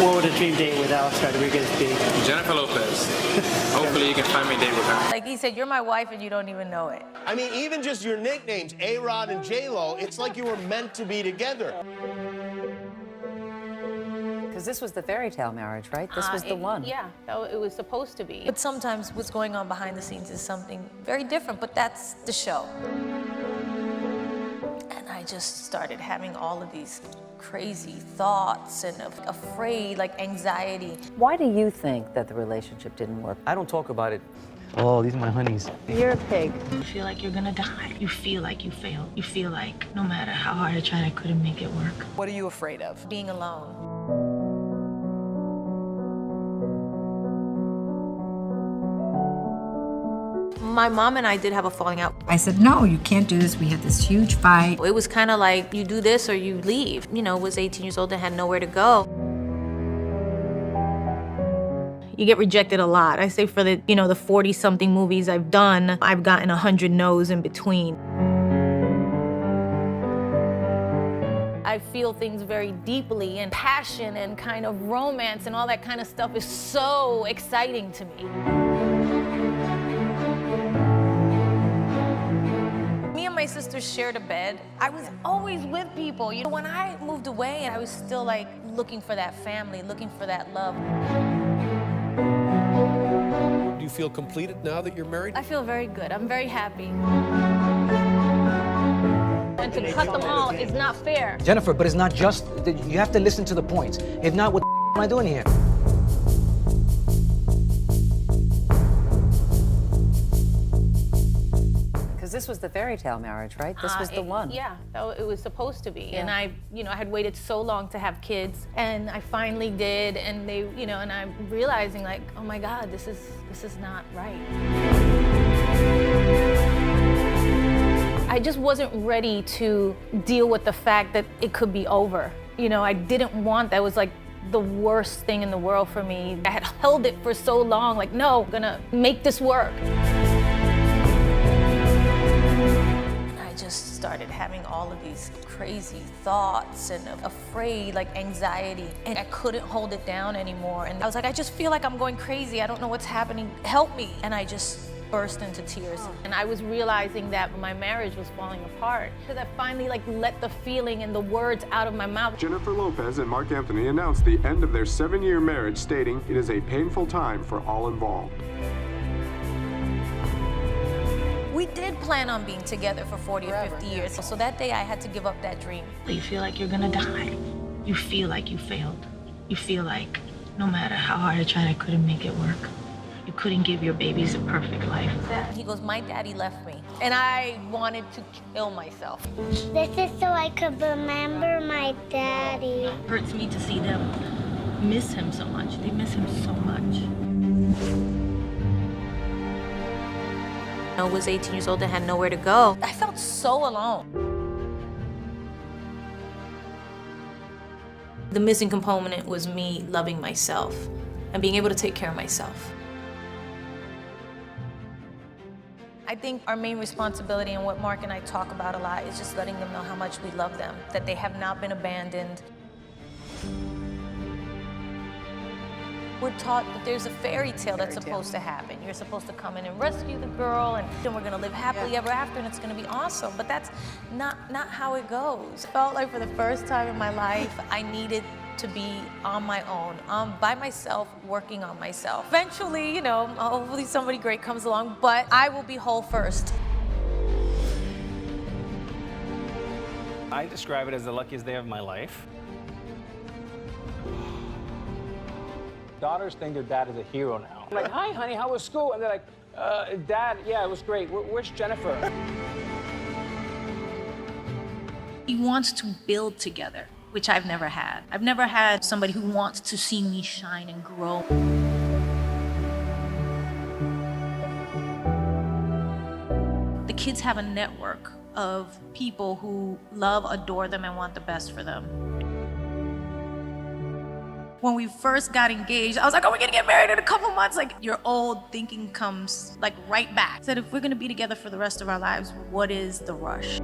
what would a dream date with Alex Rodriguez be? Jennifer Lopez. Hopefully you can find me a date with her. Like he said, you're my wife and you don't even know it. I mean, even just your nicknames, A-Rod and J-Lo, it's like you were meant to be together. Because this was the fairy tale marriage, right? This was the one. Yeah, it was supposed to be. But sometimes what's going on behind the scenes is something very different, but that's the show. And I just started having all of these crazy thoughts and afraid, like anxiety. Why do you think that the relationship didn't work? I don't talk about it. Oh, these are my honeys. You're a pig. You feel like you're gonna die. You feel like you failed. You feel like no matter how hard I tried, I couldn't make it work. What are you afraid of? Being alone. My mom and I did have a falling out. I said, no, you can't do this. We had this huge fight. It was kind of like, you do this or you leave. You know, was 18 years old and had nowhere to go. You get rejected a lot. I say for the, the 40-something movies I've done, I've gotten 100 no's in between. I feel things very deeply, and passion and kind of romance and all that kind of stuff is so exciting to me. Me and my sister shared a bed. I was always with people. When I moved away, I was still like looking for that family, looking for that love. Do you feel completed now that you're married? I feel very good. I'm very happy. And to cut them all is not fair. Jennifer, but it's not just, you have to listen to the points. If not, what am I doing here? Because this was the fairy tale marriage, right? This was the one. Yeah, it was supposed to be. Yeah. And I had waited so long to have kids, and I finally did. And they, and I'm realizing like, oh my God, this is not right. I just wasn't ready to deal with the fact that it could be over. I didn't want that. It was like the worst thing in the world for me. I had held it for so long, like, no, I'm gonna make this work. And I just started having all of these crazy thoughts and afraid, like anxiety, and I couldn't hold it down anymore. And I was like, I just feel like I'm going crazy. I don't know what's happening. Help me. And I just burst into tears. And I was realizing that my marriage was falling apart because I finally let the feeling and the words out of my mouth. Jennifer Lopez and Mark Anthony announced the end of their 7-year marriage, stating it is a painful time for all involved. We did plan on being together for 40 or 50 years. So that day I had to give up that dream. You feel like you're gonna die. You feel like you failed. You feel like no matter how hard I tried, I couldn't make it work. You couldn't give your babies a perfect life. He goes, my daddy left me. And I wanted to kill myself. This is so I could remember my daddy. It hurts me to see them miss him so much. They miss him so much. I was 18 years old and had nowhere to go. I felt so alone. The missing component was me loving myself and being able to take care of myself. I think our main responsibility and what Mark and I talk about a lot is just letting them know how much we love them, that they have not been abandoned. We're taught that there's a fairy tale that's supposed to happen. You're supposed to come in and rescue the girl, and then we're gonna live happily ever after, and it's gonna be awesome. But that's not how it goes. I felt like for the first time in my life, I needed to be on my own, by myself, working on myself. Eventually, hopefully somebody great comes along, but I will be whole first. I describe it as the luckiest day of my life. Daughters think their dad is a hero now. I'm like, hi, honey, how was school? And they're like, Dad, yeah, it was great. Where's Jennifer? He wants to build together, which I've never had. I've never had somebody who wants to see me shine and grow. The kids have a network of people who love, adore them, and want the best for them. When we first got engaged, I was like, oh, we're gonna get married in a couple months. Like, your old thinking comes right back. I said, if we're gonna be together for the rest of our lives, what is the rush?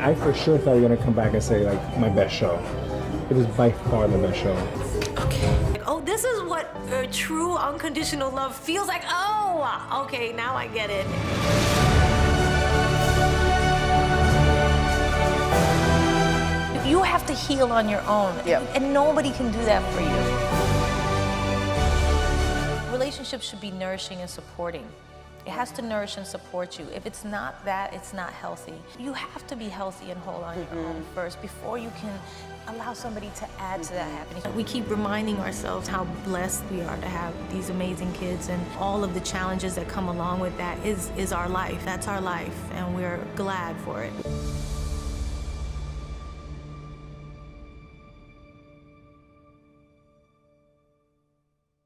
I I for sure thought you were gonna come back and say like my best show. It was by far the best show. Like, oh, this is what true unconditional love feels like. Oh, okay, now I get it. You have to heal on your own, and nobody can do that for you. Relationships should be nourishing and supporting. It has to nourish and support you. If it's not that, it's not healthy. You have to be healthy and whole on your own first before you can allow somebody to add to that happiness. We keep reminding ourselves how blessed we are to have these amazing kids, and all of the challenges that come along with that is our life. That's our life, and we're glad for it.